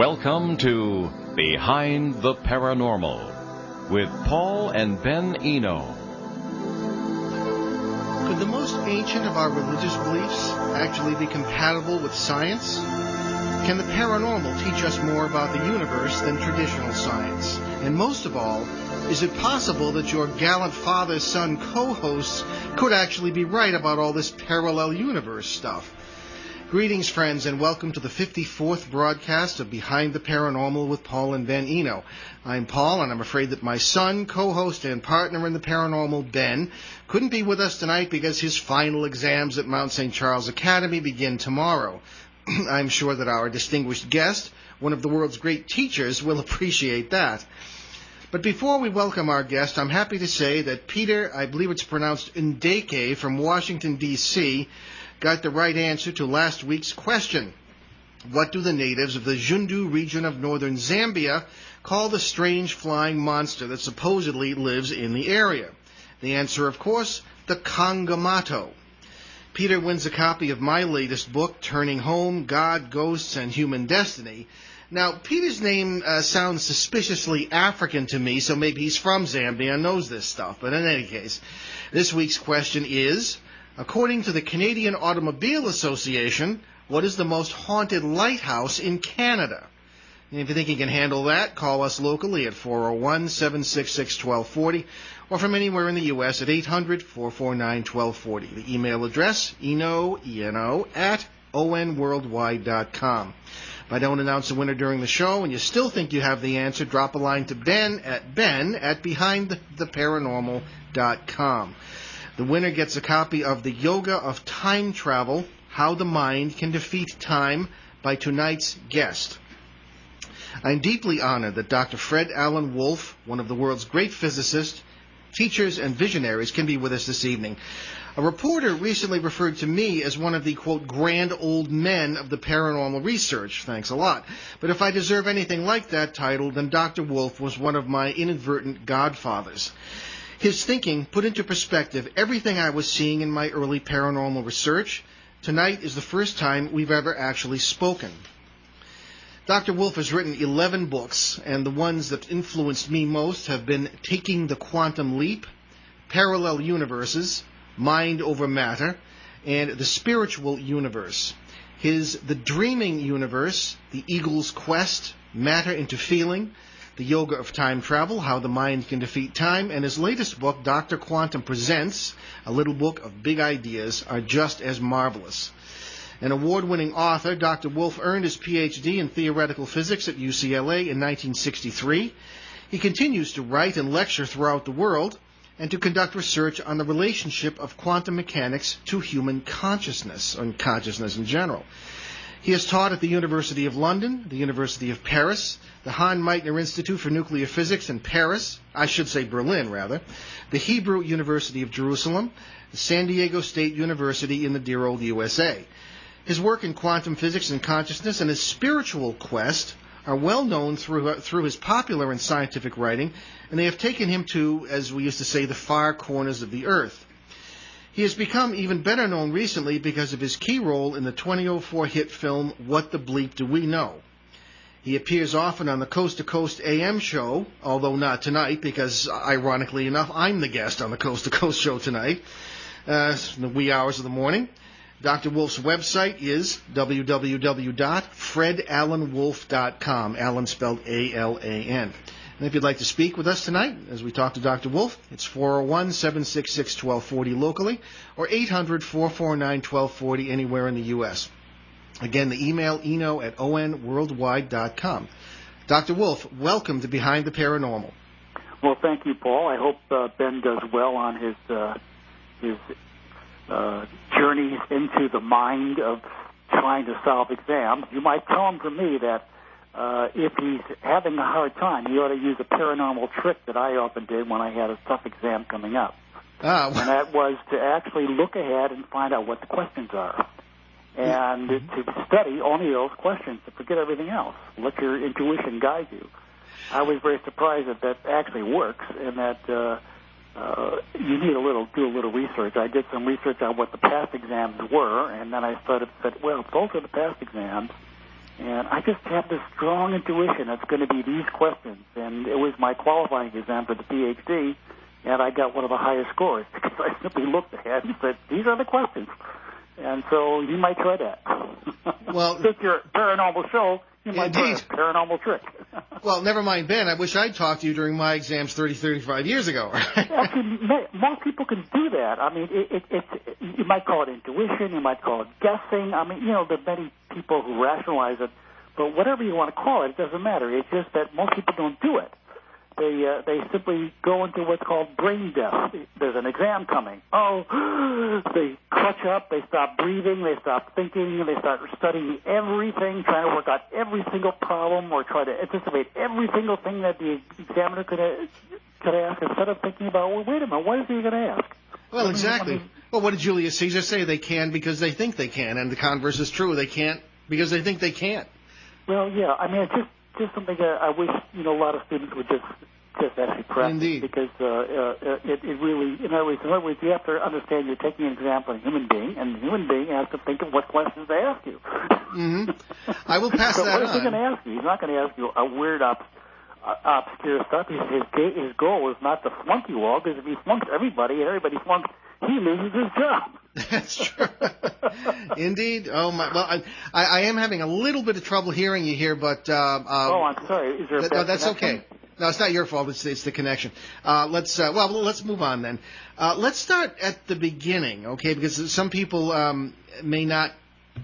Welcome to Behind the Paranormal with Paul and Ben Eno. Could the most ancient of our religious beliefs actually be compatible with science? Can the paranormal teach us more about the universe than traditional science? And most of all, is it possible that your gallant father-son co-hosts could actually be right about all this parallel universe stuff? Greetings, friends, and welcome to the 54th broadcast of Behind the Paranormal with Paul and Ben Eno. I'm Paul, and I'm afraid that my son, co-host, and partner in the paranormal, Ben, couldn't be with us tonight because his final exams at Mount St. Charles Academy begin tomorrow. I'm sure that our distinguished guest, one of the world's great teachers, will appreciate that. But before we welcome our guest, I'm happy to say that Peter, I believe it's pronounced Ndeke, from Washington, D.C., got the right answer to last week's question. What do the natives of the Jundu region of northern Zambia call the strange flying monster that supposedly lives in the area? The answer, of course, the Kangamato. Peter wins a copy of my latest book, Turning Home, God, Ghosts, and Human Destiny. Now, Peter's name sounds suspiciously African to me, so maybe he's from Zambia and knows this stuff. But in any case, this week's question is, according to the Canadian Automobile Association, what is the most haunted lighthouse in Canada? And if you think you can handle that, call us locally at 401-766-1240 or from anywhere in the U.S. at 800-449-1240. The email address, eno, at onworldwide.com. If I don't announce a winner during the show and you still think you have the answer, drop a line to Ben at behindtheparanormal.com. The winner gets a copy of The Yoga of Time Travel, How the Mind Can Defeat Time, by tonight's guest. I'm deeply honored that Dr. Fred Alan Wolf, one of the world's great physicists, teachers, and visionaries, can be with us this evening. A reporter recently referred to me as one of the, quote, grand old men of the paranormal research. Thanks a lot. But if I deserve anything like that title, then Dr. Wolf was one of my inadvertent godfathers. His thinking put into perspective everything I was seeing in my early paranormal research. Tonight is the first time we've ever actually spoken. Dr. Wolf has written 11 books, and the ones that influenced me most have been Taking the Quantum Leap, Parallel Universes, Mind Over Matter, and The Spiritual Universe. His The Dreaming Universe, The Eagle's Quest, Matter into Feeling, The Yoga of Time Travel, How the Mind Can Defeat Time, and his latest book, Dr. Quantum Presents, a little book of big ideas, are just as marvelous. An award-winning author, Dr. Wolf earned his Ph.D. in theoretical physics at UCLA in 1963. He continues to write and lecture throughout the world and to conduct research on the relationship of quantum mechanics to human consciousness, and consciousness in general. He has taught at the University of London, the University of Paris, the Hahn-Meitner Institute for Nuclear Physics in Paris, Berlin, the Hebrew University of Jerusalem, the San Diego State University in the dear old USA. His work in quantum physics and consciousness and his spiritual quest are well known through his popular and scientific writing, and they have taken him to, as we used to say, the far corners of the earth. He has become even better known recently because of his key role in the 2004 hit film, What the Bleep Do We Know? He appears often on the Coast to Coast AM show, although not tonight because, ironically enough, I'm the guest on the Coast to Coast show tonight, in the wee hours of the morning. Dr. Wolf's website is www.fredalanwolf.com, Alan spelled A-L-A-N. And if you'd like to speak with us tonight, as we talk to Dr. Wolf, it's 401-766-1240 locally, or 800-449-1240 anywhere in the U.S. Again, the email, eno at onworldwide.com. Dr. Wolf, welcome to Behind the Paranormal. Well, thank you, Paul. I hope Ben does well on his journey into the mind of trying to solve exams. You might tell him from me that if he's having a hard time, he ought to use a paranormal trick that I often did when I had a tough exam coming up. And that was to actually look ahead and find out what the questions are. And to study only those questions, to forget everything else. Let your intuition guide you. I was very surprised that that actually works, and that you need do a little research. I did some research on what the past exams were, and then I said, well, those are the past exams, And I just have this strong intuition it's going to be these questions. And it was my qualifying exam for the PhD, and I got one of the highest scores because I simply looked ahead and said, these are the questions. And so you might try that. Well, since you're a paranormal show, you might try a paranormal trick. Well, never mind, Ben. I wish I'd talked to you during my exams 35 years ago. Actually, most people can do that. I mean, you might call it intuition, you might call it guessing. I mean, there are many people who rationalize it, but whatever you want to call it, it doesn't matter. It's just that most people don't do it. They simply go into what's called brain death. There's an exam coming. Oh, they clutch up, they stop breathing, they stop thinking, they start studying everything, trying to work out every single problem or try to anticipate every single thing that the examiner could ask instead of thinking about, well, wait a minute, what is he going to ask? Well, exactly. Well, what did Julius Caesar say? They can because they think they can, and the converse is true. They can't because they think they can't. Well, yeah, I mean, it's just something I wish, a lot of students would just actually practice. Indeed. Because it really, in other words, you have to understand you're taking an exam on a human being, and the human being has to think of what questions they ask you. Mm-hmm. I will pass that on. What is he going to ask you? He's not going to ask you a weird, obscure stuff. His goal is not to flunk you all, because if he flunks everybody and everybody flunks, he loses his job. That's true. Indeed. Oh my. Well, I am having a little bit of trouble hearing you here, but I'm sorry. Is there a bad that's connection? okay. No, it's not your fault. It's the connection. Let's move on then. Let's start at the beginning, okay? Because some people may not,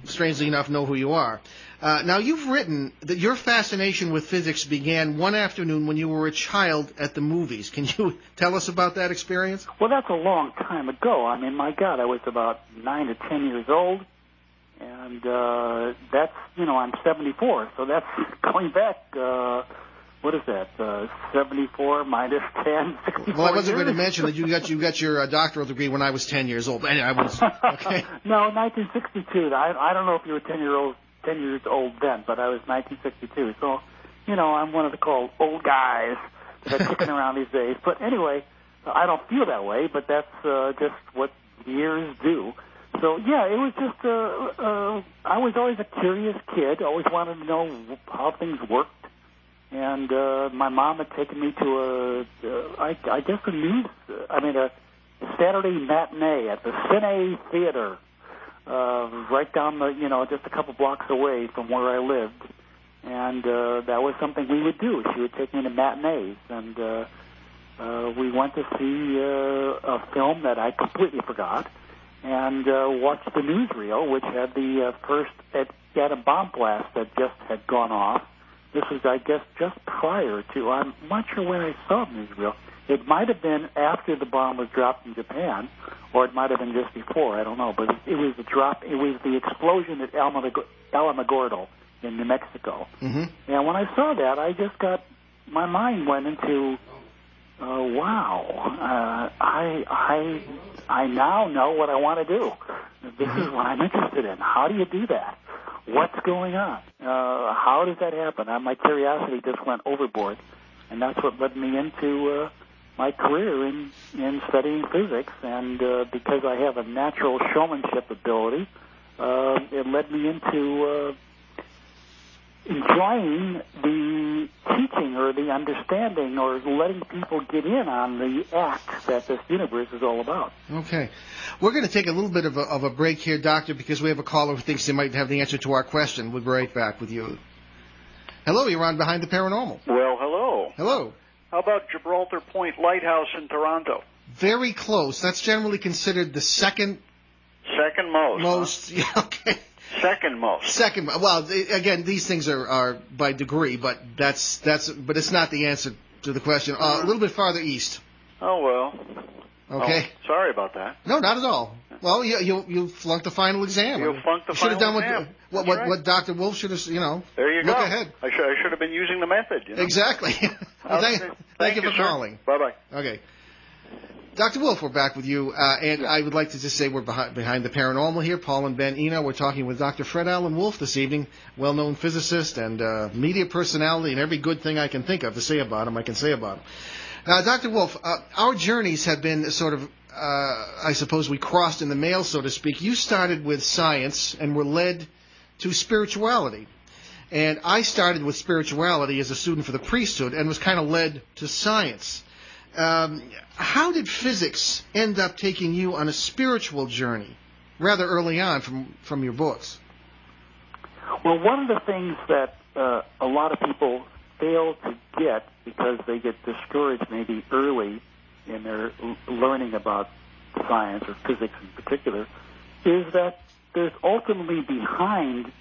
strangely enough, know who you are. Now, you've written that your fascination with physics began one afternoon when you were a child at the movies. Can you tell us about that experience? Well, that's a long time ago. I mean, my God, I was about 9 or 10 years old, and that's, I'm 74, so that's going back, what is that, 74 minus 10, 64 Well, I wasn't years? going to mention that you got your doctoral degree when I was 10 years old. Anyway, I was, okay. No, 1962. I don't know if you were 10 years old then, but I was 1962. So, I'm one of the called old guys that are kicking around these days. But anyway, I don't feel that way, but that's just what years do. So, yeah, it was just, I was always a curious kid, always wanted to know how things worked. And my mom had taken me to a Saturday matinee at the Cine Theater, right down just a couple blocks away from where I lived. And that was something we would do. She would take me to matinees, and we went to see a film that I completely forgot, and watched the newsreel, which had the first atom bomb blast that just had gone off. This was, I guess, just prior to, I'm not sure when I saw the newsreel. It might have been after the bomb was dropped in Japan, or it might have been just before, I don't know. But it was the explosion at Alamogordo in New Mexico. Mm-hmm. And when I saw that, my mind went into, wow, I now know what I want to do. This is what I'm interested in. How do you do that? What's going on? How does that happen? My curiosity just went overboard, and that's what led me into my career in studying physics. And because I have a natural showmanship ability, it led me into enjoying the teaching or the understanding or letting people get in on the act that this universe is all about. Okay. We're going to take a little bit of a break here, Doctor, because we have a caller who thinks they might have the answer to our question. We'll be right back with you. Hello, you're on Behind the Paranormal. Well, hello. Hello. How about Gibraltar Point Lighthouse in Toronto? Very close. That's generally considered the second most. Yeah, okay. Second most. Well, again, these things are by degree, but but it's not the answer to the question. A little bit farther east. Oh, well. Okay. Oh, sorry about that. No, not at all. Well, you flunked the final exam. You flunked the final exam. What Dr. Wolf should have, There you look go. ahead. I should have been using the method. Exactly. Well, thank you for calling. Bye-bye. Okay. Dr. Wolf, we're back with you, and I would like to just say we're behind the Paranormal here. Paul and Ben Eno. We're talking with Dr. Fred Allen Wolf this evening, well-known physicist and media personality, and every good thing I can think of to say about him, I can say about him. Now, Dr. Wolf, our journeys have been sort of, I suppose we crossed in the mail, so to speak. You started with science and were led to spirituality. And I started with spirituality as a student for the priesthood and was kind of led to science. How did physics end up taking you on a spiritual journey rather early on from your books? Well, one of the things that a lot of people fail to get because they get discouraged maybe early in their learning about science or physics in particular is that there's ultimately behind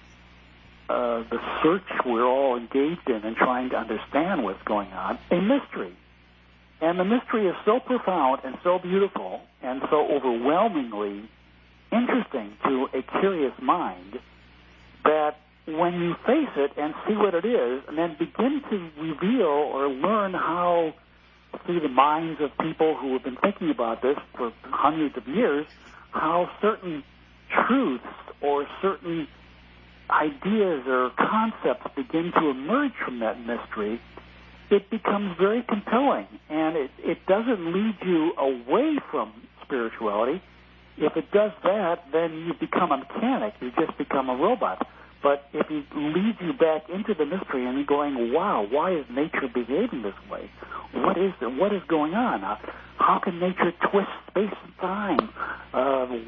the search we're all engaged in and trying to understand what's going on, a mystery. And the mystery is so profound and so beautiful and so overwhelmingly interesting to a curious mind that when you face it and see what it is and then begin to reveal or learn how, through the minds of people who have been thinking about this for hundreds of years, how certain truths or certain ideas or concepts begin to emerge from that mystery, it becomes very compelling, and it doesn't lead you away from spirituality. If it does that, then you become a mechanic. You just become a robot. But if it leads you back into the mystery and you're going, wow, why is nature behaving this way? What is going on? How can nature twist space and time?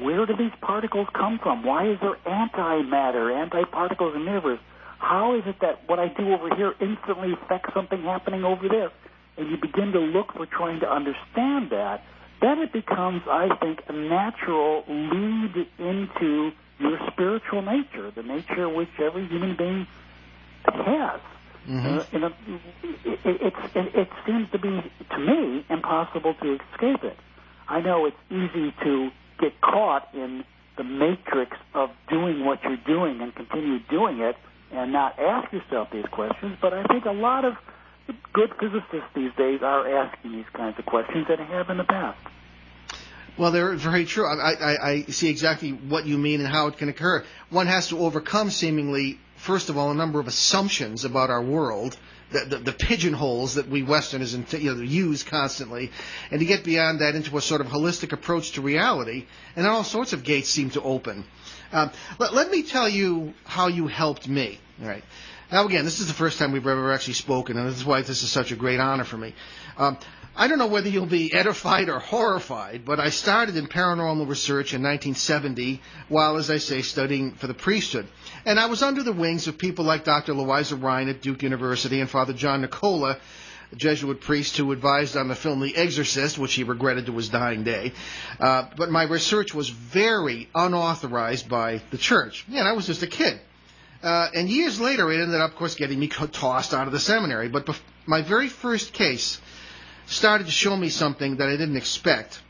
Where do these particles come from? Why is there antimatter, antiparticles in the universe? How is it that what I do over here instantly affects something happening over there? And you begin to look for trying to understand that. Then it becomes, I think, a natural lead into your spiritual nature, the nature which every human being has. Mm-hmm. It seems to be, to me, impossible to escape it. I know it's easy to get caught in the matrix of doing what you're doing and continue doing it and not ask yourself these questions, but I think a lot of good physicists these days are asking these kinds of questions and have in the past. Well, they're very true. I see exactly what you mean and how it can occur. One has to overcome, seemingly, first of all, a number of assumptions about our world, the pigeonholes that we Westerners use constantly, and to get beyond that into a sort of holistic approach to reality, and then all sorts of gates seem to open. Let me tell you how you helped me. All right. Now, again, this is the first time we've ever actually spoken, and this is why this is such a great honor for me. I don't know whether you'll be edified or horrified, but I started in paranormal research in 1970 while, as I say, studying for the priesthood. And I was under the wings of people like Dr. Louisa Ryan at Duke University and Father John Nicola, a Jesuit priest who advised on the film The Exorcist, which he regretted to his dying day. But my research was very unauthorized by the church. Yeah, and I was just a kid. And years later, it ended up, of course, getting me tossed out of the seminary. But my very first case started to show me something that I didn't expect.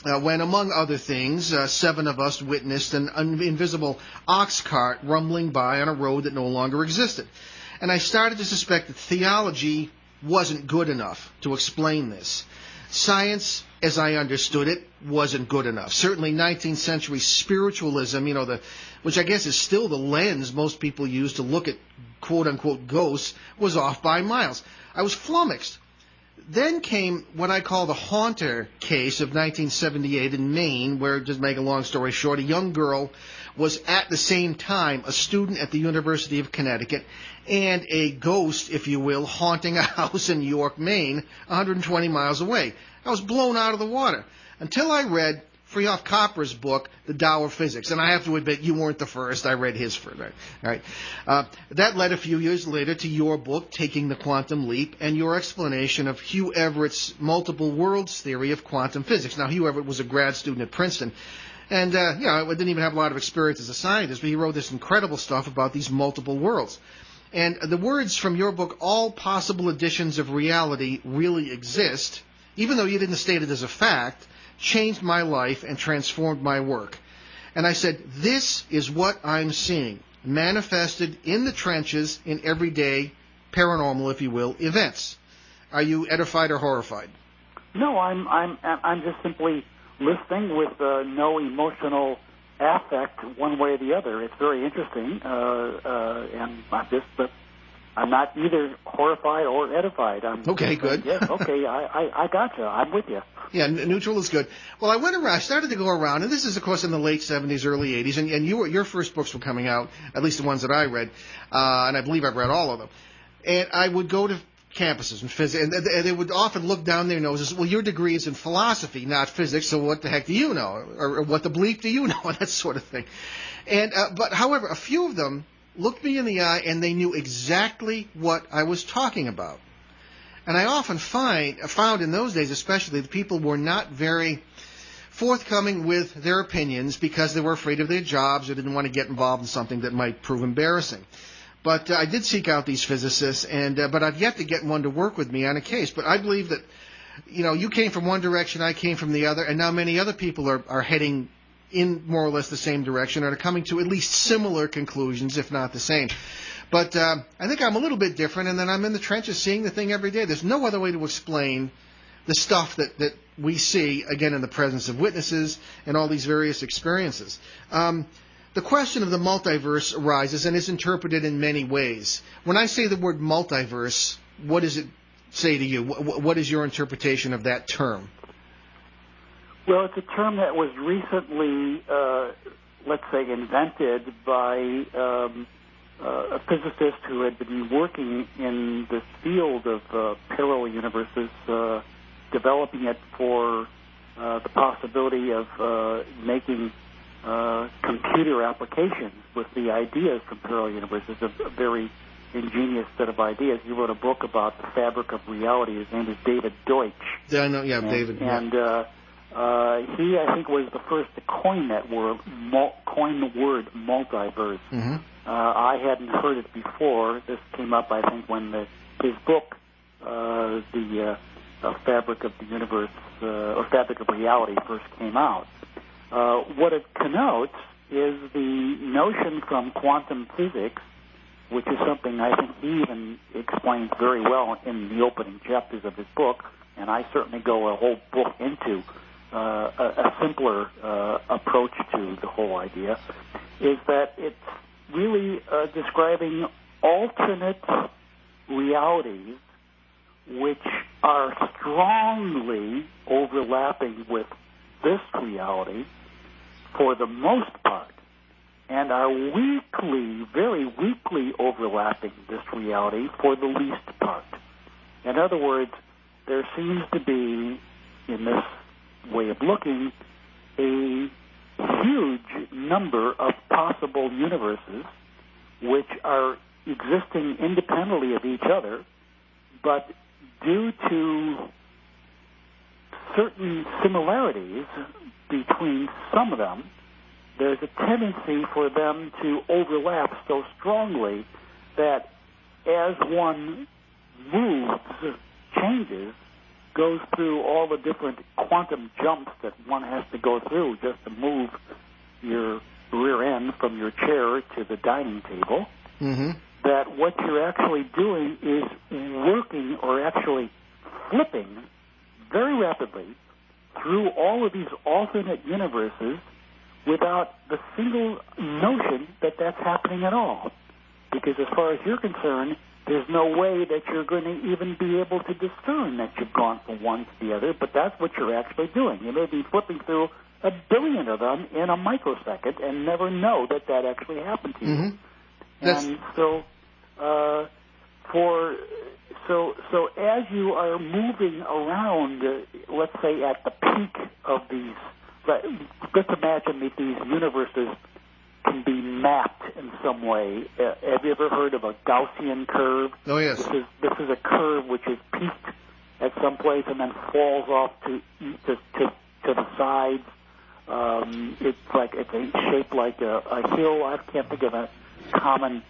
When, among other things, 7 of us witnessed an invisible ox cart rumbling by on a road that no longer existed. And I started to suspect that theology wasn't good enough to explain this. Science, as I understood it, wasn't good enough. Certainly 19th century spiritualism, which I guess is still the lens most people use to look at quote-unquote ghosts, was off by miles. I was flummoxed. Then came what I call the Haunter case of 1978 in Maine, where, just make a long story short, a young girl was at the same time a student at the University of Connecticut and a ghost, if you will, haunting a house in York, Maine, 120 miles away. I was blown out of the water until I read Freehoff Copper's book, The Tao of Physics. And I have to admit, you weren't the first. I read his first. Right? All right. That led a few years later to your book, Taking the Quantum Leap, and your explanation of Hugh Everett's multiple worlds theory of quantum physics. Now, Hugh Everett was a grad student at Princeton. And, I didn't even have a lot of experience as a scientist, but he wrote this incredible stuff about these multiple worlds. And the words from your book, all possible editions of reality really exist, even though you didn't state it as a fact, changed my life and transformed my work. And I said, this is what I'm seeing, manifested in the trenches in everyday paranormal, if you will, events. Are you edified or horrified? No, I'm just simply listening with no emotional affect one way or the other. It's very interesting, and I'm just I'm not either horrified or edified. I'm okay, good. Yes, okay, I gotcha. I'm with you. Yeah, neutral is good. Well, I started to go around, and this is, of course, in the late 70s, early 80s, and your first books were coming out, at least the ones that I read, and I believe I've read all of them. And I would go to campuses and physics, and they would often look down their noses, well, your degree is in philosophy, not physics, so what the heck do you know? Or what the bleep do you know? That sort of thing. And but, however, a few of them looked me in the eye, and they knew exactly what I was talking about. And I often found in those days especially that people were not very forthcoming with their opinions because they were afraid of their jobs or didn't want to get involved in something that might prove embarrassing. But I did seek out these physicists, but I've yet to get one to work with me on a case. But I believe that, you came from one direction, I came from the other, and now many other people are heading in more or less the same direction and are coming to at least similar conclusions, if not the same. But I think I'm a little bit different, and then I'm in the trenches seeing the thing every day. There's no other way to explain the stuff that we see, again, in the presence of witnesses and all these various experiences. The question of the multiverse arises and is interpreted in many ways. When I say the word multiverse, what does it say to you? What is your interpretation of that term? Well, it's a term that was recently, let's say, invented by a physicist who had been working in this field of parallel universes, developing it for the possibility of making computer applications with the ideas from parallel universes, a very ingenious set of ideas. He wrote a book about the fabric of reality. His name is David Deutsch. Yeah, I know, yeah, David. And he, I think, was the first to coin that word, coin the word multiverse. Mm-hmm. I hadn't heard it before. This came up, I think, when his book, the Fabric of the Universe, or Fabric of Reality, first came out. What it connotes is the notion from quantum physics, which is something I think he even explains very well in the opening chapters of his book, and I certainly go a whole book into a simpler approach to the whole idea, is that it's really describing alternate realities which are strongly overlapping with this reality for the most part, and are weakly, very weakly overlapping this reality for the least part. In other words, there seems to be, in this way of looking, a huge number of possible universes which are existing independently of each other, but due to certain similarities between some of them, there's a tendency for them to overlap so strongly that as one moves, changes, goes through all the different quantum jumps that one has to go through just to move your rear end from your chair to the dining table, mm-hmm. that what you're actually doing is working or actually flipping very rapidly through all of these alternate universes without the single notion that that's happening at all. Because as far as you're concerned, there's no way that you're going to even be able to discern that you've gone from one to the other, but that's what you're actually doing. You may be flipping through 1 billion of them in a microsecond and never know that that actually happened to you. Mm-hmm. And so as you are moving around, let's say at the peak of these, let's imagine that these universes can be mapped in some way. Have you ever heard of a Gaussian curve? Oh, yes. This is a curve which is peaked at some place and then falls off to the sides. It's shaped like a hill. I can't think of a common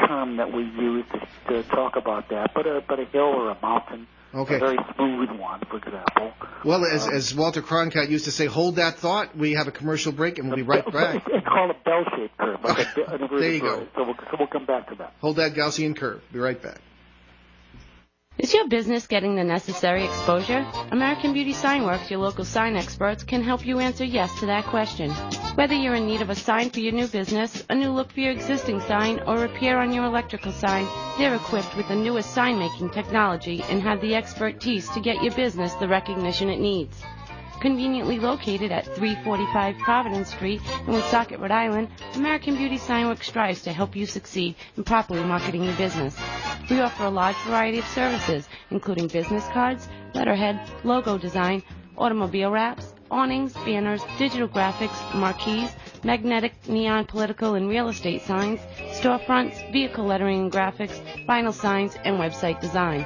term that we use to talk about that, but a hill or a mountain. Okay. A very smooth one, for example. Well, as Walter Cronkite used to say, hold that thought. We have a commercial break, and we'll be right back. It's called a bell-shaped curve. There you go. So we'll come back to that. Hold that Gaussian curve. Be right back. Is your business getting the necessary exposure? American Beauty Sign Works, your local sign experts, can help you answer yes to that question. Whether you're in need of a sign for your new business, a new look for your existing sign, or repair on your electrical sign, they're equipped with the newest sign-making technology and have the expertise to get your business the recognition it needs. Conveniently located at 345 Providence Street in Woonsocket, Rhode Island, American Beauty Sign Works strives to help you succeed in properly marketing your business. We offer a large variety of services, including business cards, letterhead, logo design, automobile wraps, awnings, banners, digital graphics, marquees, magnetic, neon, political, and real estate signs, storefronts, vehicle lettering and graphics, vinyl signs, and website design.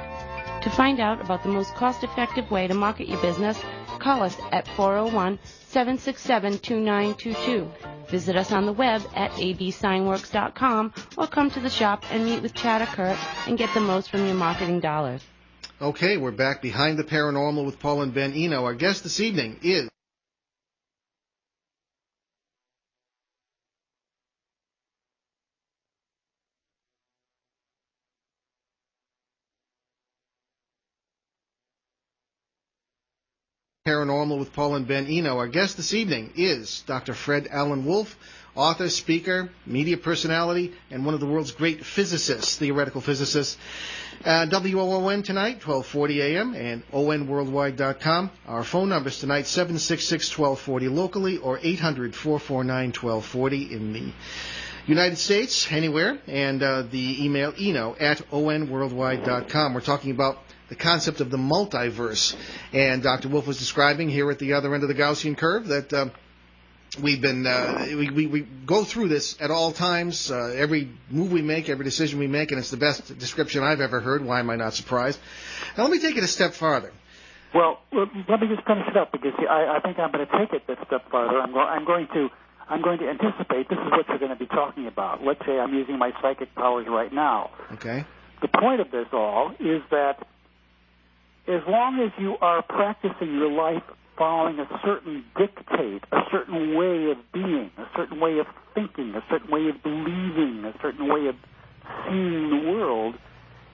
To find out about the most cost-effective way to market your business, call us at 401-767-2922. Visit us on the web at absignworks.com or come to the shop and meet with Chad or Kurt and get the most from your marketing dollars. Okay, we're back behind the paranormal with Paul and Ben Eno. Our guest this evening is Paranormal with Paul and Ben Eno. Our guest this evening is Dr. Fred Alan Wolf, author, speaker, media personality, and one of the world's great physicists, theoretical physicists. WOON tonight, 12:40 a.m., and onworldwide.com. Our phone numbers tonight, 766-1240 locally or 800-449-1240 in the United States, anywhere, and the email eno@onworldwide.com. We're talking about the concept of the multiverse. And Dr. Wolf was describing here at the other end of the Gaussian curve that we've been we go through this at all times, every move we make, every decision we make, and it's the best description I've ever heard. Why am I not surprised? Now let me take it a step farther. Well, let me just finish it up because I think I'm going to take it a step farther. I'm going to anticipate this is what you're going to be talking about. Let's say I'm using my psychic powers right now. Okay. The point of this all is that as long as you are practicing your life following a certain dictate, a certain way of being, a certain way of thinking, a certain way of believing, a certain way of seeing the world,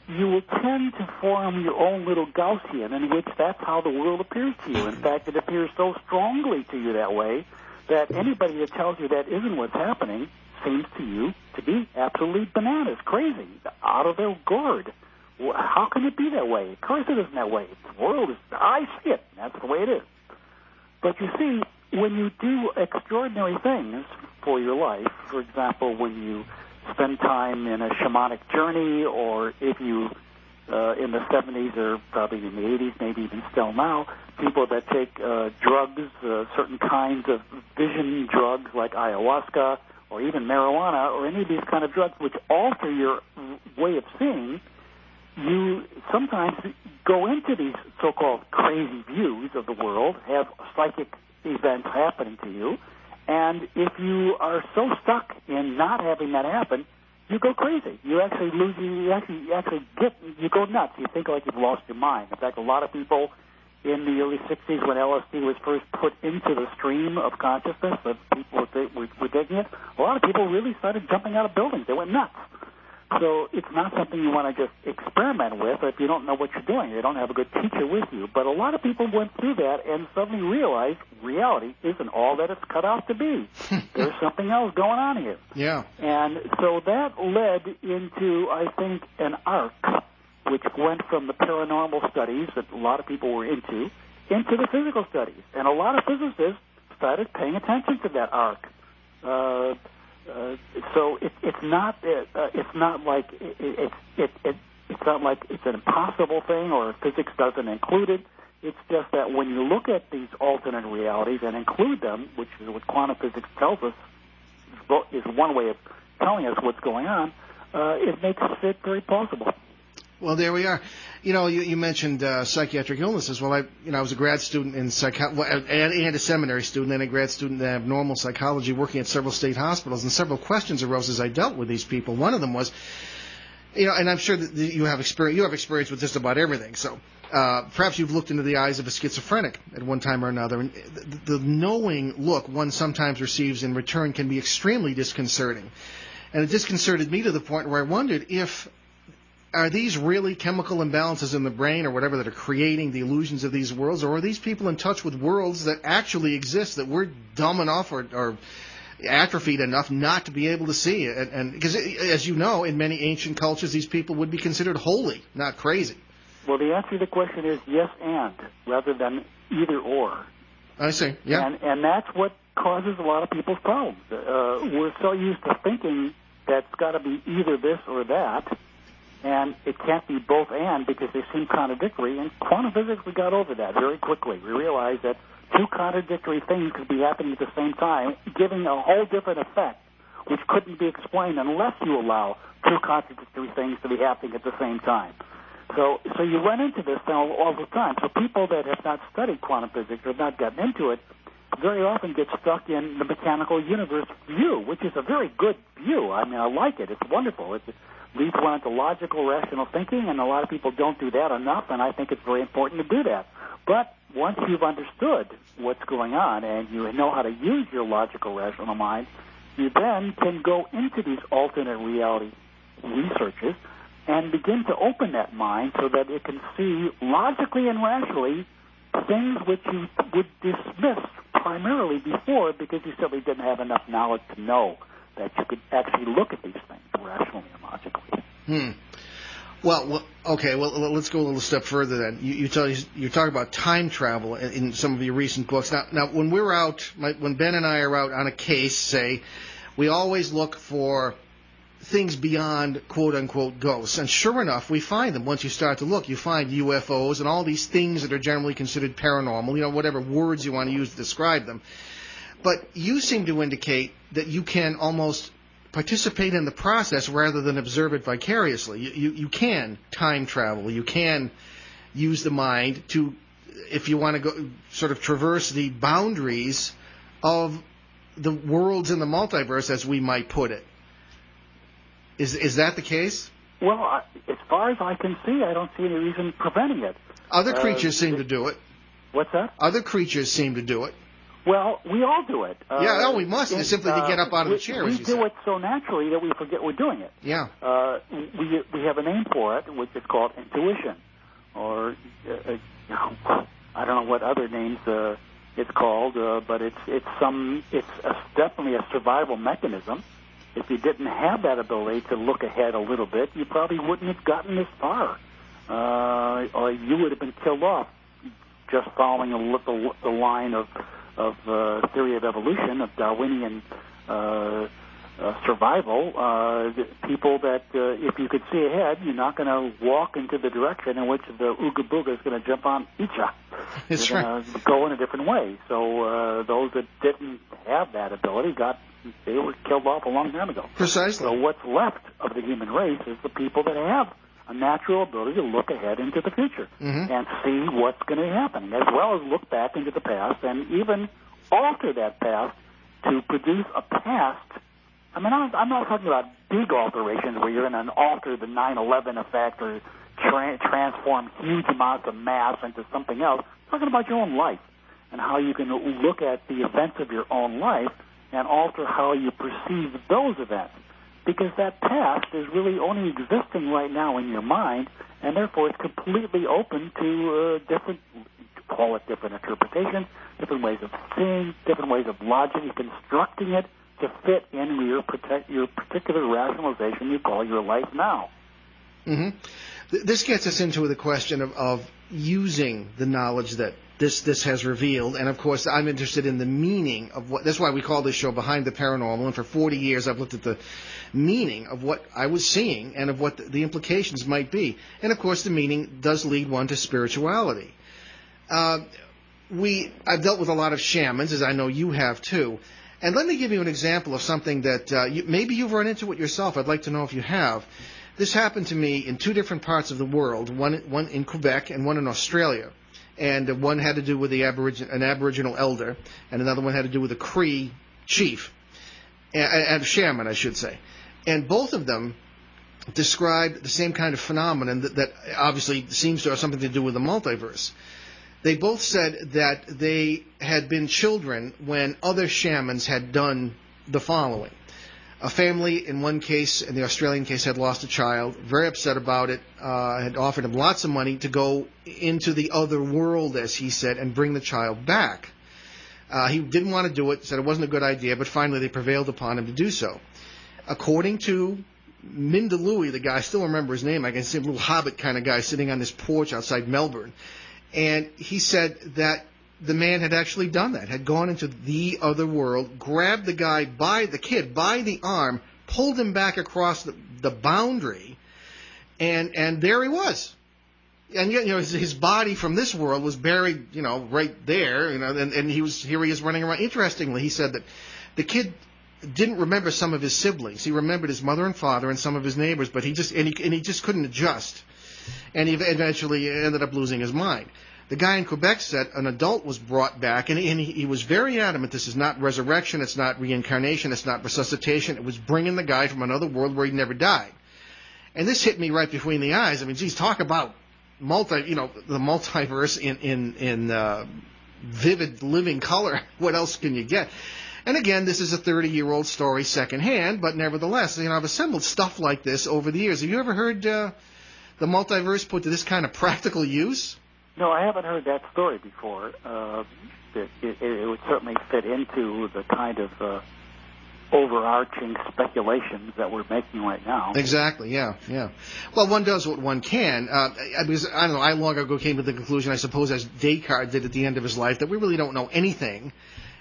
you will tend to form your own little Gaussian in which that's how the world appears to you. In fact, it appears so strongly to you that way that anybody that tells you that isn't what's happening seems to you to be absolutely bananas, crazy, out of their gourd. How can it be that way? Of course it isn't that way. The world is, I see it. That's the way it is. But you see, when you do extraordinary things for your life, for example, when you spend time in a shamanic journey, or if you, in the 70s or probably in the 80s, maybe even still now, people that take drugs, certain kinds of vision drugs like ayahuasca or even marijuana or any of these kind of drugs which alter your way of seeing, you sometimes go into these so-called crazy views of the world, have psychic events happening to you, and if you are so stuck in not having that happen, you go crazy. You actually lose. You go nuts. You think like you've lost your mind. In fact, a lot of people in the early 60s, when LSD was first put into the stream of consciousness, that people were taking it, a lot of people really started jumping out of buildings. They went nuts. So it's not something you want to just experiment with if you don't know what you're doing. You don't have a good teacher with you. But a lot of people went through that and suddenly realized reality isn't all that it's cut out to be. There's something else going on here. Yeah. And so that led into, I think, an arc which went from the paranormal studies that a lot of people were into the physical studies. And a lot of physicists started paying attention to that arc. So it's not like it's an impossible thing or physics doesn't include it. It's just that when you look at these alternate realities and include them, which is what quantum physics tells us is one way of telling us what's going on, it makes it very plausible. Well, there we are. You mentioned psychiatric illnesses. Well, I was a grad student in and a seminary student and a grad student in abnormal psychology, working at several state hospitals, and several questions arose as I dealt with these people. One of them was, and I'm sure that you have experience with just about everything. So perhaps you've looked into the eyes of a schizophrenic at one time or another, and the knowing look one sometimes receives in return can be extremely disconcerting. And it disconcerted me to the point where I wondered if are these really chemical imbalances in the brain or whatever that are creating the illusions of these worlds, or are these people in touch with worlds that actually exist that we're dumb enough or atrophied enough not to be able to see? And because, as you know, in many ancient cultures, these people would be considered holy, not crazy. Well, the answer to the question is yes and, rather than either or. I see, yeah. And that's what causes a lot of people's problems. We're so used to thinking that it's got to be either this or that, and it can't be both and because they seem contradictory. In quantum physics, we got over that very quickly. We realized that two contradictory things could be happening at the same time, giving a whole different effect, which couldn't be explained unless you allow two contradictory things to be happening at the same time. So you run into this now all the time. So people that have not studied quantum physics or have not gotten into it very often get stuck in the mechanical universe view, which is a very good view. I mean, I like it. It's wonderful. It leads one into logical, rational thinking, and a lot of people don't do that enough, and I think it's very important to do that. But once you've understood what's going on and you know how to use your logical, rational mind, you then can go into these alternate reality researches and begin to open that mind so that it can see logically and rationally things which you would dismiss primarily before because you simply didn't have enough knowledge to know that you could actually look at these things rationally and logically. Well, okay. Well, let's go a little step further then. You talk about time travel in some of your recent books. Now, when we're out, when Ben and I are out on a case, say, we always look for things beyond quote-unquote ghosts. And sure enough, we find them. Once you start to look, you find UFOs and all these things that are generally considered paranormal, whatever words you want to use to describe them. But you seem to indicate that you can almost participate in the process rather than observe it vicariously. You can time travel. You can use the mind to, if you want to go sort of traverse the boundaries of the worlds in the multiverse, as we might put it. Is that the case? Well, as far as I can see, I don't see any reason preventing it. Other creatures seem to do it. What's that? Other creatures seem to do it. Well, we all do it. We must. It's simply to get up out of the chair. We do it so naturally that we forget we're doing it. Yeah. We have a name for it, which is called intuition, or I don't know what other names it's called, but it's definitely a survival mechanism. If you didn't have that ability to look ahead a little bit, you probably wouldn't have gotten this far, or you would have been killed off just following the line of theory of evolution, of Darwinian survival. People that, if you could see ahead, you're not going to walk into the direction in which the Ooga Booga is going to jump on each other. That's You're right. going to go in a different way. So those that didn't have that ability they were killed off a long time ago. Precisely. So what's left of the human race is the people that have a natural ability to look ahead into the future and see what's going to happen, as well as look back into the past and even alter that past to produce a past. I mean, I'm not talking about big alterations where you're going to alter the 9/11 effect or transform huge amounts of mass into something else. I'm talking about your own life and how you can look at the events of your own life and alter how you perceive those events. Because that past is really only existing right now in your mind, and therefore it's completely open to different interpretations, different ways of seeing, different ways of logically constructing it to fit in your particular rationalization you call your life now. Mm-hmm. This gets us into the question of using the knowledge that this has revealed, and of course I'm interested in the meaning of what. That's why we call this show Behind the Paranormal, and for 40 years I've looked at the meaning of what I was seeing and of what the implications might be. And of course the meaning does lead one to spirituality. I've dealt with a lot of shamans, as I know you have too. And let me give you an example of something that maybe you've run into it yourself. I'd like to know if you have. This happened to me in two different parts of the world, one in Quebec and one in Australia. And one had to do with an Aboriginal elder, and another one had to do with a Cree chief, and shaman, I should say. And both of them described the same kind of phenomenon that obviously seems to have something to do with the multiverse. They both said that they had been children when other shamans had done the following. A family, in one case, in the Australian case, had lost a child, very upset about it, had offered him lots of money to go into the other world, as he said, and bring the child back. He didn't want to do it, said it wasn't a good idea, but finally they prevailed upon him to do so. According to Mindalooey, the guy, I still remember his name, I can see a little hobbit kind of guy sitting on this porch outside Melbourne, and he said that the man had actually done that, had gone into the other world, grabbed the kid by the arm, pulled him back across the boundary, and there he was. And yet, his body from this world was buried, right there, and here he is running around. Interestingly, he said that the kid didn't remember some of his siblings. He remembered his mother and father and some of his neighbors, but he just couldn't adjust, and he eventually ended up losing his mind. The guy in Quebec said an adult was brought back, and he was very adamant, this is not resurrection, it's not reincarnation, it's not resuscitation, it was bringing the guy from another world where he never died. And this hit me right between the eyes. I mean, geez, talk about the multiverse in vivid living color. What else can you get? And again, this is a 30-year-old story secondhand, but nevertheless, I've assembled stuff like this over the years. Have you ever heard the multiverse put to this kind of practical use? No, I haven't heard that story before. It would certainly fit into the kind of overarching speculations that we're making right now. Exactly, yeah. Well, one does what one can. Because, I don't know, I long ago came to the conclusion, I suppose, as Descartes did at the end of his life, that we really don't know anything.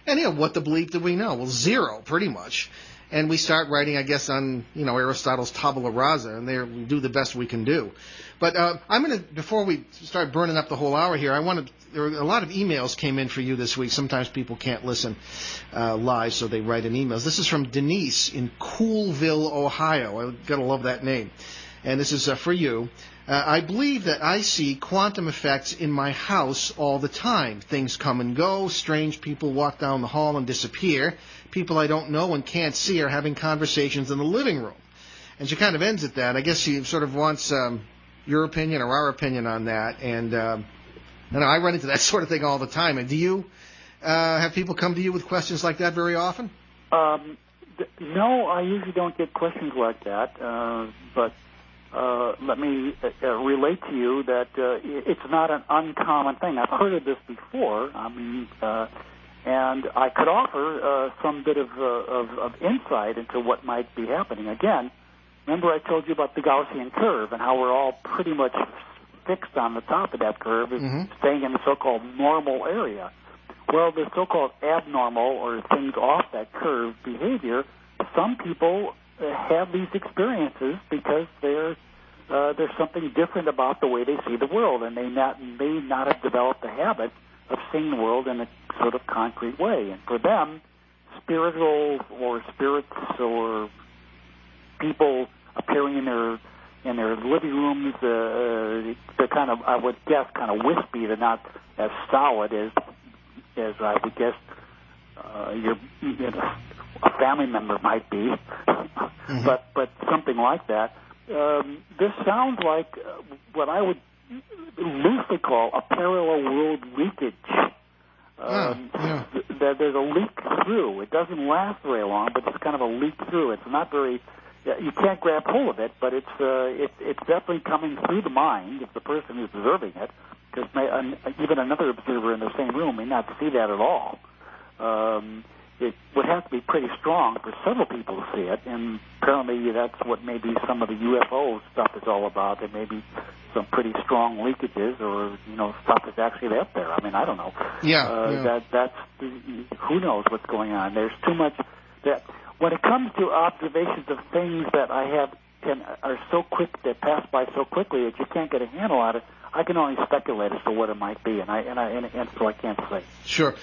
And, what the bleep do we know? Well, zero, pretty much. And we start writing, I guess, on, Aristotle's Tabula Rasa, and we do the best we can do. But I'm going to, before we start burning up the whole hour here, there are a lot of emails came in for you this week. Sometimes people can't listen live, so they write in emails. This is from Denise in Coolville, Ohio. I've got to love that name. And this is for you. I believe that I see quantum effects in my house all the time. Things come and go. Strange people walk down the hall and disappear. People I don't know and can't see are having conversations in the living room. And she kind of ends at that. I guess she sort of wants your opinion or our opinion on that. And I run into that sort of thing all the time. And do you have people come to you with questions like that very often? No, I usually don't get questions like that. But let me relate to you that it's not an uncommon thing. I've heard of this before. And I could offer some bit of insight into what might be happening. Again, remember I told you about the Gaussian curve and how we're all pretty much fixed on the top of that curve, staying in the so-called normal area. Well, the so-called abnormal or things off that curve behavior, some people have these experiences because there's something different about the way they see the world, and they may not have developed the habit of seeing the world in a sort of concrete way. And for them, spiritual or spirits or people appearing in their living rooms, they're kind of, I would guess, kind of wispy. They're not as solid as I would guess a family member might be, but something like that. This sounds like what I would loosely call a parallel world leakage. There's a leak through. It doesn't last very long, but it's kind of a leak through. It's not very. You can't grab hold of it, but it's definitely coming through the mind of the person who's observing it. Because even another observer in the same room may not see that at all. It would have to be pretty strong for several people to see it, and apparently that's what maybe some of the UFO stuff is all about. There may be some pretty strong leakages, or stuff that's actually up there. I mean, I don't know. That's who knows what's going on. There's too much. That when it comes to observations of things that I have are so quick, that pass by so quickly that you can't get a handle on it, I can only speculate as to what it might be, and so I can't say. Sure.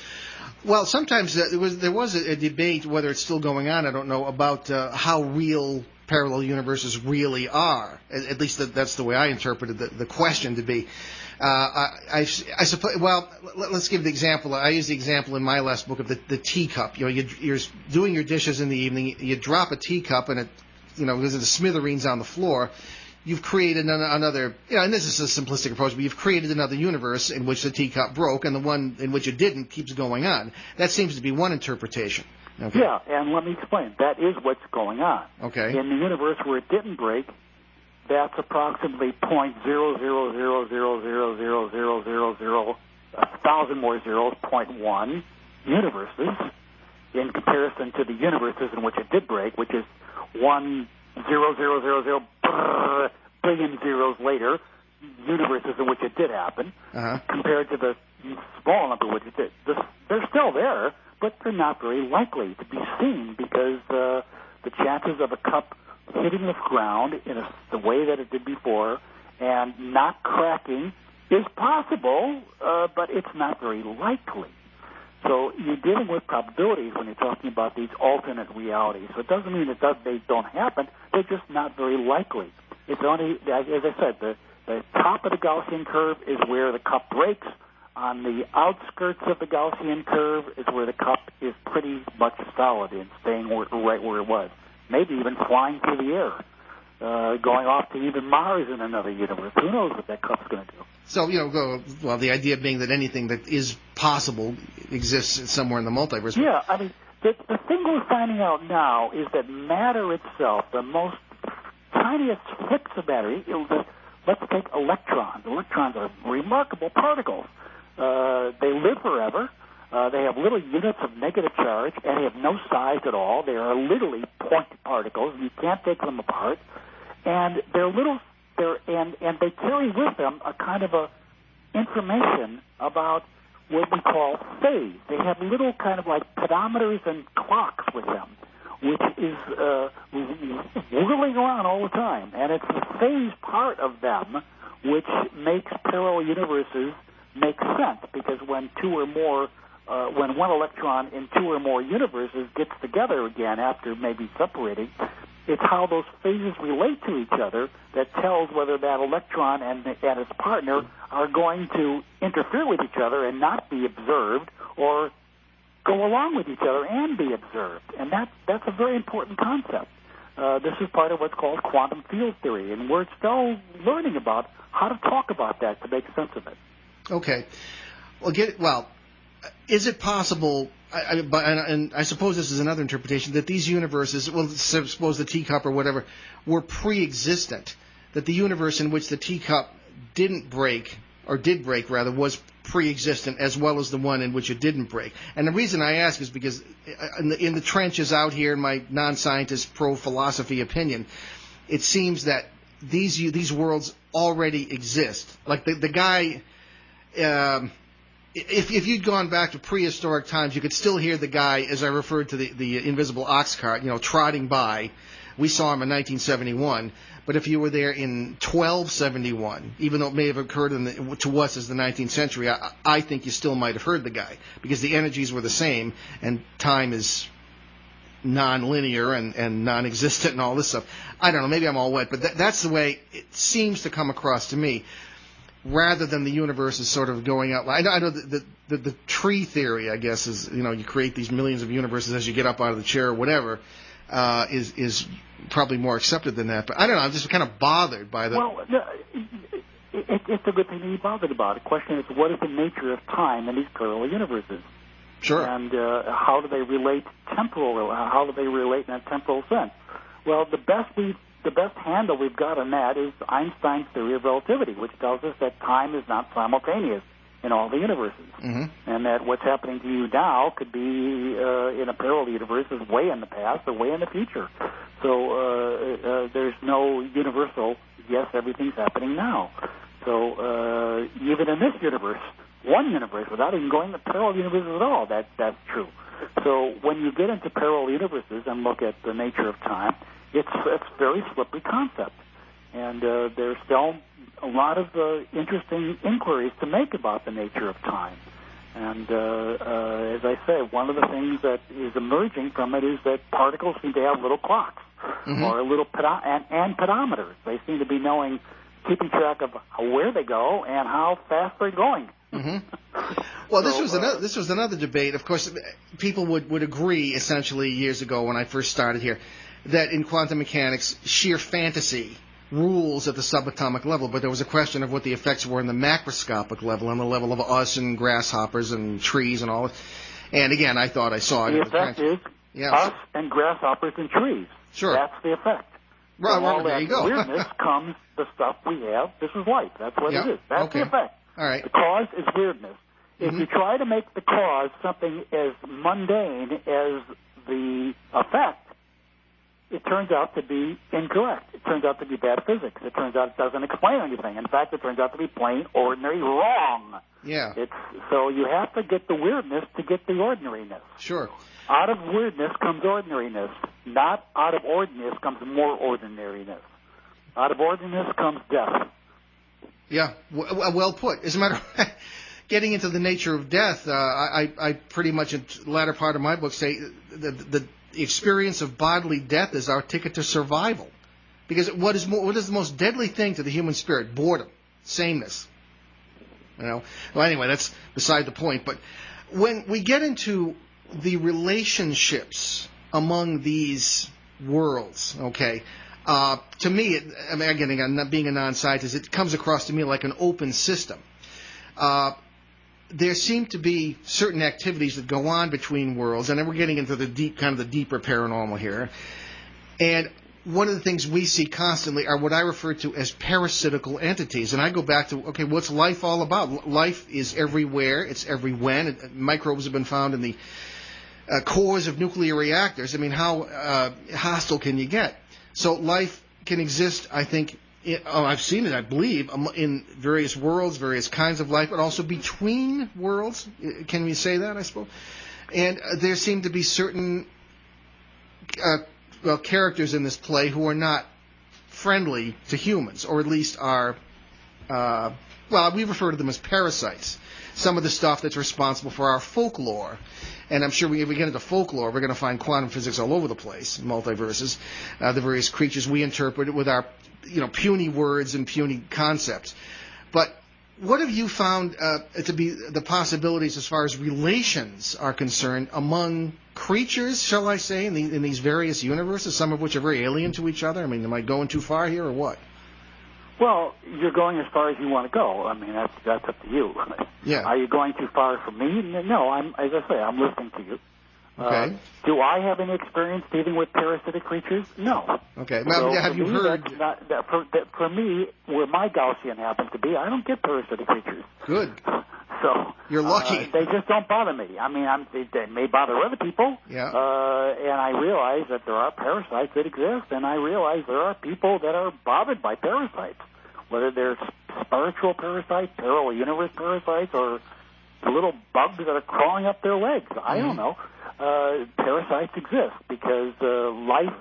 Well, sometimes there was a debate, whether it's still going on, I don't know, about how real parallel universes really are. At least that's the way I interpreted the question to be. I suppose. Well, let's give the example. I use the example in my last book of the teacup. You're doing your dishes in the evening. You drop a teacup, and it, because of the smithereens on the floor. you've created another, and this is a simplistic approach, but you've created another universe in which the teacup broke, and the one in which it didn't keeps going on. That seems to be one interpretation. Okay. Yeah, and let me explain. That is what's going on. Okay. In the universe where it didn't break, that's approximately 0.000000000, 1,000 more zeros, 0.1 universes, in comparison to the universes in which it did break, which is 1,000,000 billion zeros later, universes in which it did happen, compared to the small number which it did. They're still there, but they're not very likely to be seen because the chances of a cup hitting the ground in the way that it did before and not cracking is possible, but it's not very likely. So you're dealing with probabilities when you're talking about these alternate realities. So it doesn't mean they don't happen. They're just not very likely. It's only, as I said, the top of the Gaussian curve is where the cup breaks. On the outskirts of the Gaussian curve is where the cup is pretty much solid and staying right where it was. Maybe even flying through the air, going off to even Mars in another universe. Who knows what that cup's going to do? So, well, the idea being that anything that is possible exists somewhere in the multiverse. Yeah, I mean, the thing we're finding out now is that matter itself, the most tiniest flicks of matter, let's take electrons. Electrons are remarkable particles. They live forever. They have little units of negative charge, and they have no size at all. They are literally point particles. You can't take them apart. And they're little, and they carry with them a kind of a information about what we call phase. They have little kind of like pedometers and clocks with them, which is whirling around all the time. And it's the phase part of them which makes parallel universes make sense, because when when one electron in two or more universes gets together again after maybe separating, it's how those phases relate to each other that tells whether that electron and its partner are going to interfere with each other and not be observed, or go along with each other and be observed. And that's a very important concept. This is part of what's called quantum field theory, and we're still learning about how to talk about that to make sense of it. Okay. Well, is it possible, and I suppose this is another interpretation, that these universes, well, suppose the teacup or whatever, were pre-existent, that the universe in which the teacup didn't break, or did break rather, was pre-existent, as well as the one in which it didn't break. And the reason I ask is because in the trenches out here, in my non-scientist pro-philosophy opinion, it seems that these worlds already exist. Like the guy... If you'd gone back to prehistoric times, you could still hear the guy, as I referred to the invisible ox cart, trotting by. We saw him in 1971, but if you were there in 1271, even though it may have occurred to us as the 19th century, I think you still might have heard the guy, because the energies were the same, and time is non-linear and non-existent and all this stuff. I don't know, maybe I'm all wet, but that's the way it seems to come across to me. Rather than the universe is sort of going out. I know the tree theory, I guess, is you create these millions of universes as you get up out of the chair or whatever, is probably more accepted than that. But I don't know. I'm just kind of bothered by the. Well, it's a good thing to be bothered about. The question is, what is the nature of time in these parallel universes? Sure. And how do they relate temporal? How do they relate in a temporal sense? Well, the best handle we've got on that is Einstein's theory of relativity, which tells us that time is not simultaneous in all the universes, and that what's happening to you now could be in a parallel universe is way in the past or way in the future. So there's no universal, yes, everything's happening now. So even in this universe, one universe, without even going to parallel universes at all, that's true. So when you get into parallel universes and look at the nature of time, it's a very slippery concept, and there's still a lot of interesting inquiries to make about the nature of time. And as I say, one of the things that is emerging from it is that particles seem to have little clocks or little and pedometers. They seem to be keeping track of where they go and how fast they're going. Well, this was another debate. Of course, people would agree essentially years ago when I first started here that in quantum mechanics, sheer fantasy rules at the subatomic level, but there was a question of what the effects were in the macroscopic level, on the level of us and grasshoppers and trees and all that. And again, I thought I saw it. The effect is us and grasshoppers and trees. Sure. That's the effect. Right, From all there that you go. weirdness comes the stuff we have. This is life. That's what it is. That's the effect. All right. The cause is weirdness. If you try to make the cause something as mundane as the effect, it turns out to be incorrect. It turns out to be bad physics. It turns out it doesn't explain anything. In fact, it turns out to be plain, ordinary wrong. Yeah. So you have to get the weirdness to get the ordinariness. Sure. Out of weirdness comes ordinariness. Not out of ordinariness comes more ordinariness. Out of ordinariness comes death. Yeah, well put. As a matter of fact, getting into the nature of death, I pretty much in the latter part of my book say the experience of bodily death is our ticket to survival. Because what is the most deadly thing to the human spirit? Boredom, sameness. Well, anyway, that's beside the point. But when we get into the relationships among these worlds, okay, to me, again, being a non-scientist, it comes across to me like an open system. There seem to be certain activities that go on between worlds, and then we're getting into the deeper paranormal here. And one of the things we see constantly are what I refer to as parasitical entities. And I go back to, okay, what's life all about? Life is everywhere. It's everywhen. Microbes have been found in the cores of nuclear reactors. I mean, how hostile can you get? So life can exist, I think, I've seen it, I believe, in various worlds, various kinds of life, but also between worlds. Can we say that, I suppose? And there seem to be certain characters in this play who are not friendly to humans, or at least are, we refer to them as parasites. Some of the stuff that's responsible for our folklore. And I'm sure if we get into folklore, we're going to find quantum physics all over the place, multiverses, the various creatures we interpret with our puny words and puny concepts. But what have you found to be the possibilities as far as relations are concerned among creatures, shall I say, in these various universes, some of which are very alien to each other? I mean, am I going too far here or what? Well, you're going as far as you want to go. I mean, that's up to you. Yeah. Are you going too far for me? No, as I say, I'm listening to you. Okay. Do I have any experience dealing with parasitic creatures? No. Okay. Well, have you heard? For me, where my Gaussian happens to be, I don't get parasitic creatures. Good. So you're lucky. They just don't bother me. I mean, they may bother other people. Yeah. And I realize that there are parasites that exist, and I realize there are people that are bothered by parasites, whether they're spiritual parasites, parallel universe parasites, or the little bugs that are crawling up their legs. I don't know. Parasites exist because life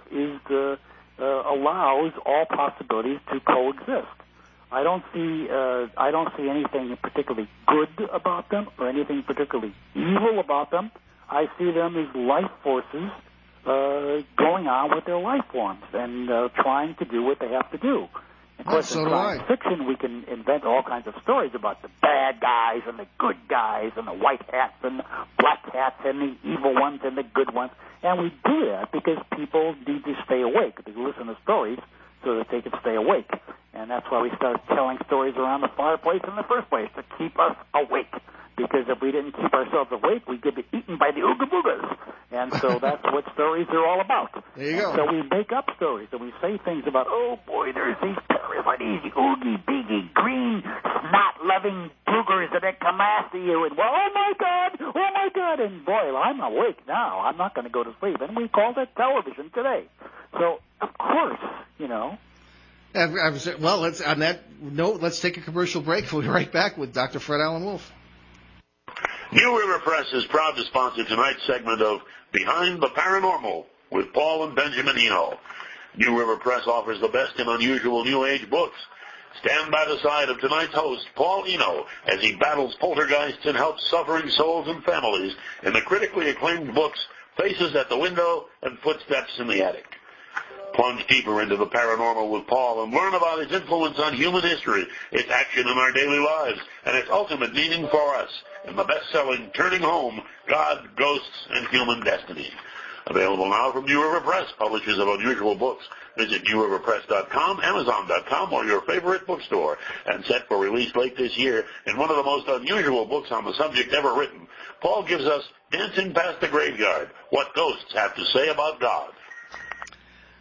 allows all possibilities to coexist. I don't see anything particularly good about them or anything particularly evil about them. I see them as life forces going on with their life forms and trying to do what they have to do. Of course, in science fiction, we can invent all kinds of stories about the bad guys and the good guys and the white hats and the black hats and the evil ones and the good ones. And we do that because people need to stay awake. They listen to stories so that they can stay awake. And that's why we start telling stories around the fireplace in the first place, to keep us awake. Because if we didn't keep ourselves awake, we'd get eaten by the ooga boogas. And so that's what stories are all about. There you go. So we make up stories, and we say things about, oh, boy, there's these parasites, these oogie-beagie, green, snot-loving boogers that come after you. And, well, oh, my God. And, boy, I'm awake now. I'm not going to go to sleep. And we call that television today. So, of course, Well, on that note, let's take a commercial break. We'll be right back with Dr. Fred Allen Wolf. New River Press is proud to sponsor tonight's segment of Behind the Paranormal with Paul and Benjamin Eno. New River Press offers the best in unusual New Age books. Stand by the side of tonight's host, Paul Eno, as he battles poltergeists and helps suffering souls and families in the critically acclaimed books Faces at the Window and Footsteps in the Attic. Plunge deeper into the paranormal with Paul and learn about its influence on human history, its action in our daily lives, and its ultimate meaning for us in the best-selling Turning Home, God, Ghosts, and Human Destiny. Available now from New River Press, publishers of unusual books. Visit newriverpress.com, amazon.com, or your favorite bookstore. And set for release late this year in one of the most unusual books on the subject ever written, Paul gives us Dancing Past the Graveyard, What Ghosts Have to Say About God.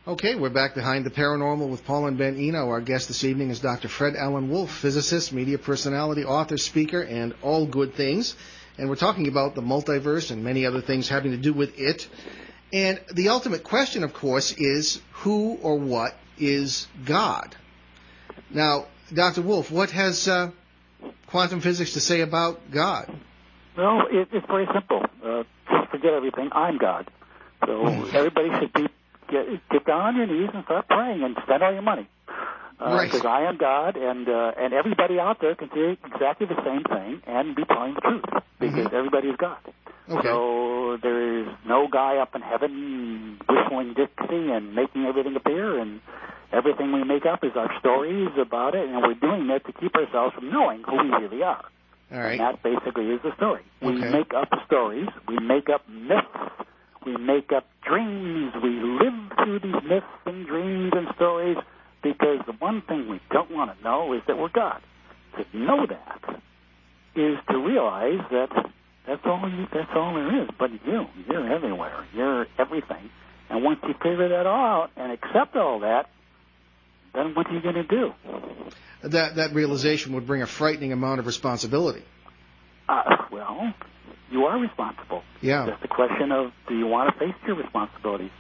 Okay, we're back behind the paranormal with Paul and Ben Eno. Our guest this evening is Dr. Fred Allen Wolf, physicist, media personality, author, speaker, and all good things. And we're talking about the multiverse and many other things having to do with it. And the ultimate question, of course, is who or what is God? Now, Dr. Wolf, what has quantum physics to say about God? Well, it's very simple. Just forget everything. I'm God. So everybody should get down on your knees and start praying and spend all your money. Because I am God, and everybody out there can say exactly the same thing and be telling the truth, because everybody is God. Okay. So there is no guy up in heaven whistling Dixie and making everything appear, and everything we make up is our stories about it, and we're doing that to keep ourselves from knowing who we really are. All right. And that basically is the story. We Okay. make up stories, we make up myths, we make up dreams, we live through these myths and dreams and stories, because the one thing we don't want to know is that we're God. To know that is to realize that that's all there is. But you're everywhere. You're everything. And once you figure that all out and accept all that, then what are you going to do? That realization would bring a frightening amount of responsibility. Well, you are responsible. Yeah. It's just a question of, do you want to face your responsibilities?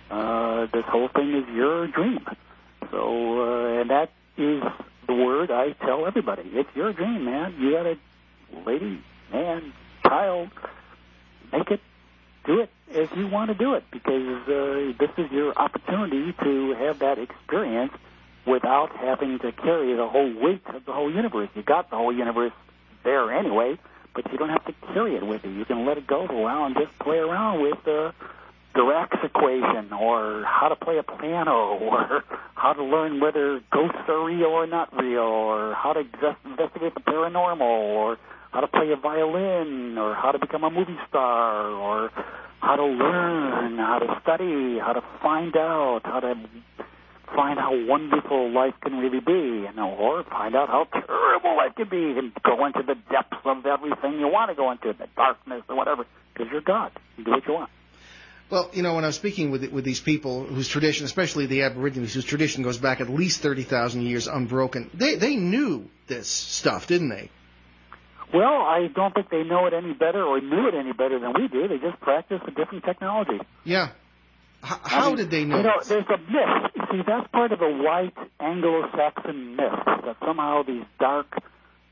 This whole thing is your dream. So, and that is the word I tell everybody. It's your dream, man. You got to, lady, man, child, make it, do it as you want to do it, because this is your opportunity to have that experience without having to carry the whole weight of the whole universe. You got the whole universe there anyway, but you don't have to carry it with you. You can let it go for a while and just play around with Dirac's equation, or how to play a piano, or how to learn whether ghosts are real or not real, or how to investigate the paranormal, or how to play a violin, or how to become a movie star, or how to learn, how to study, how to find out, how to find how wonderful life can really be, or find out how terrible life can be, and go into the depths of everything you want to go into, the darkness or whatever, because you're God. You do what you want. Well, when I was speaking with these people whose tradition, especially the Aborigines, whose tradition goes back at least 30,000 years unbroken, they knew this stuff, didn't they? Well, I don't think they know it any better or knew it any better than we do. They just practice a different technology. Yeah. How did they know this? There's a myth. See, that's part of a white Anglo-Saxon myth, that somehow these dark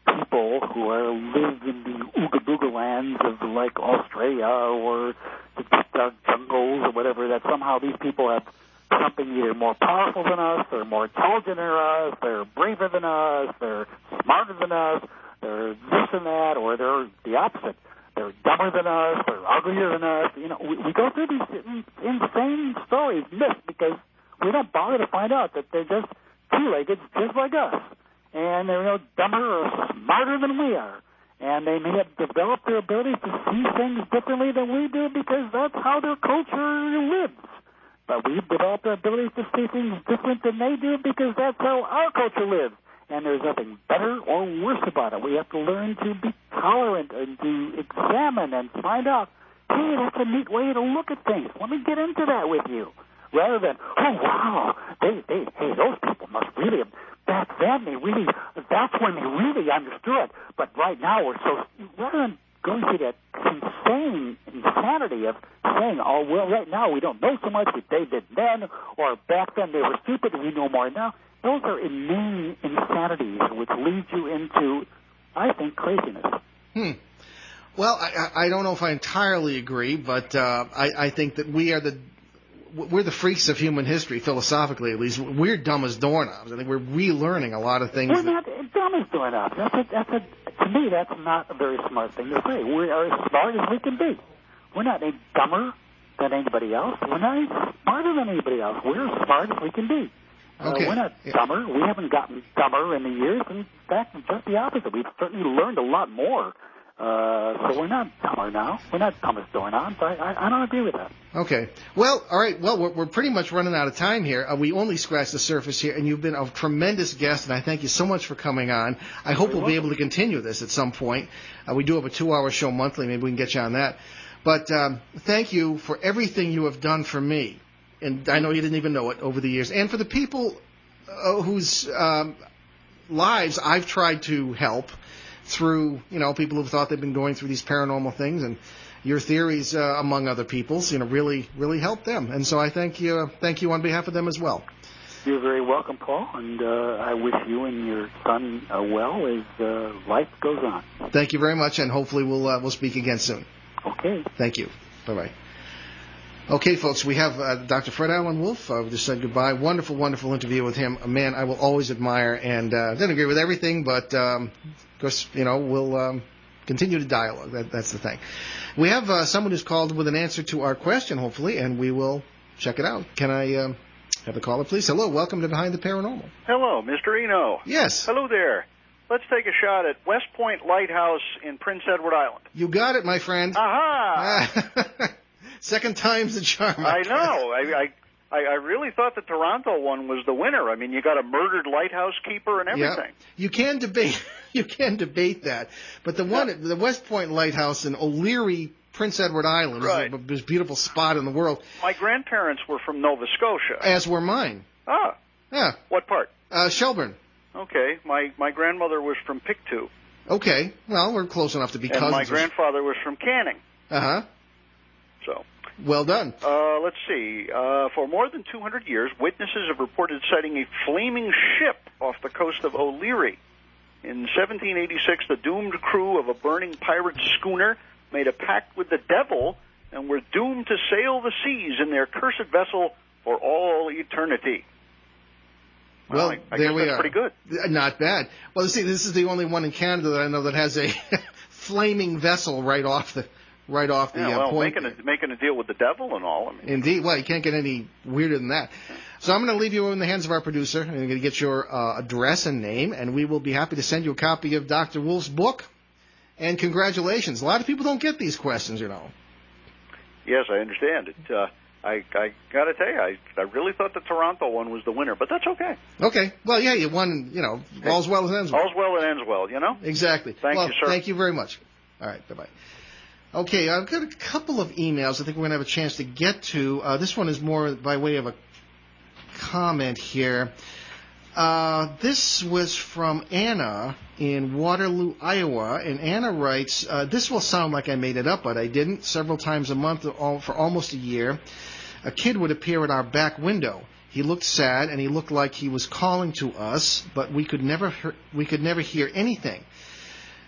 people who live in the Ooga Booga lands of, like, Australia or the dark jungles or whatever, that somehow these people have something either more powerful than us, they're more intelligent than us, they're braver than us, they're smarter than us, they're this and that, or they're the opposite. They're dumber than us, they're uglier than us. We go through these insane stories, myths, because we don't bother to find out that they're just two-legged, just like us. And they're dumber or smarter than we are. And they may have developed their ability to see things differently than we do, because that's how their culture lives. But we've developed our ability to see things different than they do, because that's how our culture lives. And there's nothing better or worse about it. We have to learn to be tolerant and to examine and find out, hey, that's a neat way to look at things. Let me get into that with you. Rather than, oh, wow, hey, those people must really have, back then that's when they really understood. But right now we're so, rather than going through that insane insanity of saying, oh, well, right now we don't know so much what they did then, or back then they were stupid and we know more now. Those are inane insanities which lead you into, I think, craziness. Well, I don't know if I entirely agree, but I think that we're the freaks of human history, philosophically at least. We're dumb as doorknobs. I think we're relearning a lot of things. We're not dumb as doorknobs. To me, that's not a very smart thing to say. We are as smart as we can be. We're not any dumber than anybody else. We're not any smarter than anybody else. We're as smart as we can be. Okay. We're not dumber. We haven't gotten dumber in the years. In fact, just the opposite. We've certainly learned a lot more So we're not Thomas doorknobs. I don't agree with that. Okay. Well, all right. Well, we're pretty much running out of time here. We only scratched the surface here, and you've been a tremendous guest, and I thank you so much for coming on. I hope we'll be able to continue this at some point. We do have a 2-hour show monthly. Maybe we can get you on that. But thank you for everything you have done for me, and I know you didn't even know it over the years, and for the people whose lives I've tried to help through, people who've thought they've been going through these paranormal things, and your theories, among other people's, really, really helped them. And so I thank you on behalf of them as well. You're very welcome, Paul, and I wish you and your son well as life goes on. Thank you very much, and hopefully we'll speak again soon. Okay. Thank you. Bye-bye. Okay, folks, we have Dr. Fred Allen Wolf. We just said goodbye. Wonderful, wonderful interview with him. A man I will always admire, and didn't agree with everything, but of course, we'll continue to dialogue. That's the thing. We have someone who's called with an answer to our question, hopefully, and we will check it out. Can I have the caller, please? Hello, welcome to Behind the Paranormal. Hello, Mr. Eno. Yes. Hello there. Let's take a shot at West Point Lighthouse in Prince Edward Island. You got it, my friend. Aha! Second time's the charm. I know. I really thought the Toronto one was the winner. I mean, you got a murdered lighthouse keeper and everything. Yeah. You can debate that. But the West Point Lighthouse in O'Leary, Prince Edward Island, is the most beautiful spot in the world. My grandparents were from Nova Scotia. As were mine. Ah. Yeah. What part? Shelburne. Okay. My grandmother was from Pictou. Okay. Well, we're close enough to be cousins. And my grandfather was from Canning. Uh-huh. So. Well done. Let's see. For more than 200 years, witnesses have reported sighting a flaming ship off the coast of O'Leary. In 1786, the doomed crew of a burning pirate schooner made a pact with the devil and were doomed to sail the seas in their cursed vessel for all eternity. Well, I there guess we that's are. Pretty good. Not bad. Well, see, this is the only one in Canada that I know that has a flaming vessel right off the point. Making a deal with the devil and all. I mean. Indeed. Well, you can't get any weirder than that. So I'm going to leave you in the hands of our producer. I'm going to get your address and name, and we will be happy to send you a copy of Dr. Wolf's book. And congratulations. A lot of people don't get these questions, Yes, I understand it. I got to tell you, I really thought the Toronto one was the winner, but that's okay. Okay. Well, yeah, you won, all's well that ends well. All's well that ends well, Exactly. Thank you, sir. Thank you very much. All right, bye-bye. Okay, I've got a couple of emails I think we're going to have a chance to get to. This one is more by way of a comment here. This was from Anna in Waterloo, Iowa, and Anna writes, this will sound like I made it up, but I didn't. Several times a month for almost a year, a kid would appear at our back window. He looked sad, and he looked like he was calling to us, but we could never hear anything.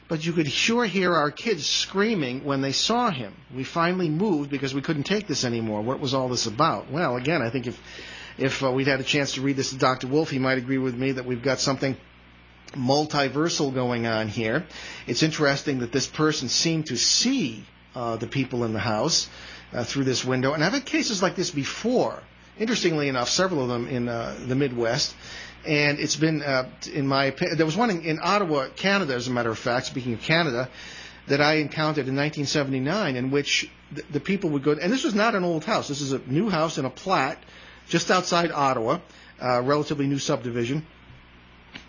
But you could sure hear our kids screaming when they saw him. We finally moved because we couldn't take this anymore. What was all this about? Well, again, I think if we'd had a chance to read this to Dr. Wolf, he might agree with me that we've got something multiversal going on here. It's interesting that this person seemed to see the people in the house through this window. And I've had cases like this before, interestingly enough, several of them in the Midwest. And it's been, in my opinion, there was one in Ottawa, Canada, as a matter of fact, speaking of Canada, that I encountered in 1979, in which the people would go, and this was not an old house. This is a new house in a plat just outside Ottawa, relatively new subdivision.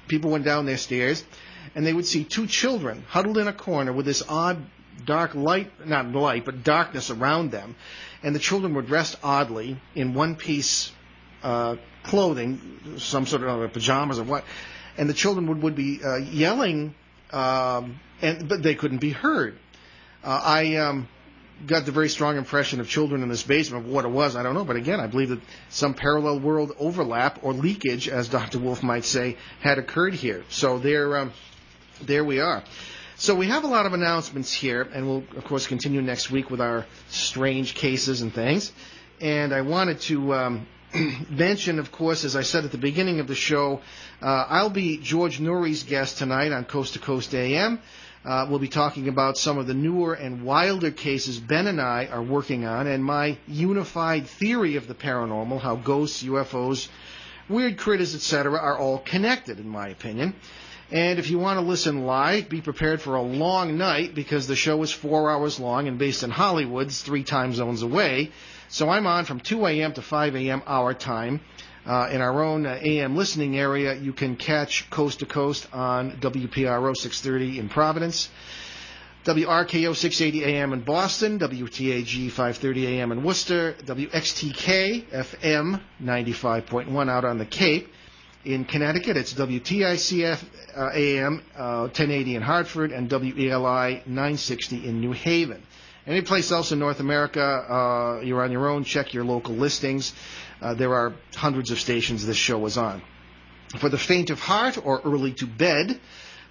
People went down their stairs, and they would see two children huddled in a corner with this odd dark light, not light, but darkness around them. And the children were dressed oddly in one-piece clothing, some sort of pajamas or what. And the children would be yelling, but they couldn't be heard. I got the very strong impression of children in this basement. What it was, I don't know. But again, I believe that some parallel world overlap or leakage, as Dr. Wolf might say, had occurred here. So there we are. So we have a lot of announcements here, and we'll, of course, continue next week with our strange cases and things. And I wanted to mention, of course, as I said at the beginning of the show, I'll be George Noory's guest tonight on Coast to Coast AM. We'll be talking about some of the newer and wilder cases Ben and I are working on, and my unified theory of the paranormal, how ghosts, UFOs, weird critters, etc., are all connected, in my opinion. And if you want to listen live, be prepared for a long night because the show is 4 hours long and based in Hollywood, it's 3 time zones away. So I'm on from 2 a.m. to 5 a.m. our time. In our own AM listening area, you can catch Coast to Coast on WPRO 630 in Providence, WRKO 680 AM in Boston, WTAG 530 AM in Worcester, WXTK FM 95.1 out on the Cape. In Connecticut, it's WTICF AM 1080 in Hartford and WELI 960 in New Haven. Any place else in North America, you're on your own. Check your local listings. There are hundreds of stations this show is on. For the faint of heart or early to bed,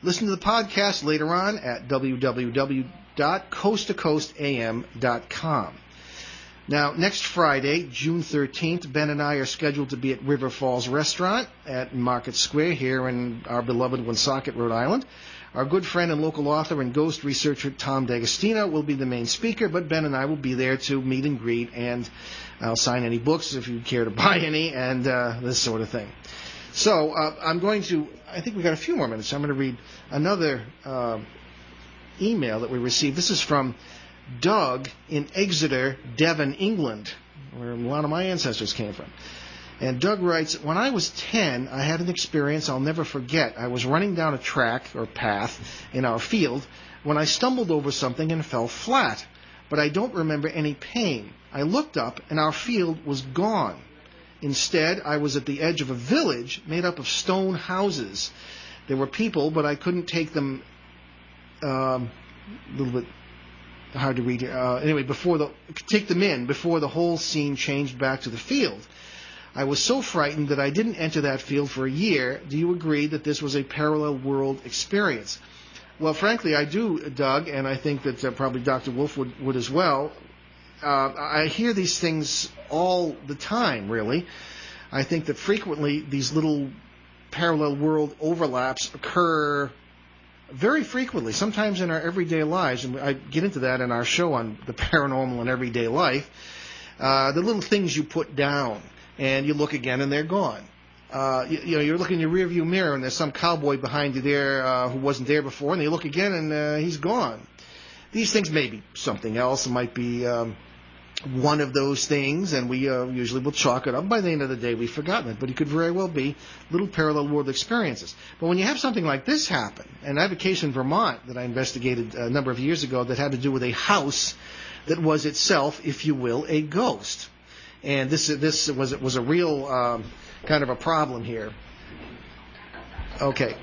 listen to the podcast later on at www.coasttocoastam.com. Now, next Friday, June 13th, Ben and I are scheduled to be at River Falls Restaurant at Market Square here in our beloved Woonsocket, Rhode Island. Our good friend and local author and ghost researcher Tom D'Agostino will be the main speaker, but Ben and I will be there to meet and greet, and I'll sign any books if you care to buy any, and this sort of thing. So I'm going to, I think we've got a few more minutes. I'm going to read another email that we received. This is from Doug in Exeter, Devon, England, where a lot of my ancestors came from. And Doug writes, when I was 10, I had an experience I'll never forget. I was running down a track or path in our field when I stumbled over something and fell flat, but I don't remember any pain. I looked up and our field was gone. Instead, I was at the edge of a village made up of stone houses. There were people, but I couldn't take them, a little bit hard to read here. Anyway, take them in before the whole scene changed back to the field. I was so frightened that I didn't enter that field for a year. Do you agree that this was a parallel world experience? Well, frankly, I do, Doug, and I think that probably Dr. Wolf would as well. I hear these things all the time, really. I think that frequently these little parallel world overlaps occur very frequently, sometimes in our everyday lives, and I get into that in our show on the paranormal and everyday life. The little things you put down, and you look again and they're gone. You're looking in your rearview mirror and there's some cowboy behind you there who wasn't there before, and you look again and he's gone. These things may be something else. It might be one of those things, and we usually will chalk it up. By the end of the day, we've forgotten it, but it could very well be little parallel world experiences. But when you have something like this happen, and I have a case in Vermont that I investigated a number of years ago that had to do with a house that was itself, if you will, a ghost. And this was a real kind of a problem here. Okay.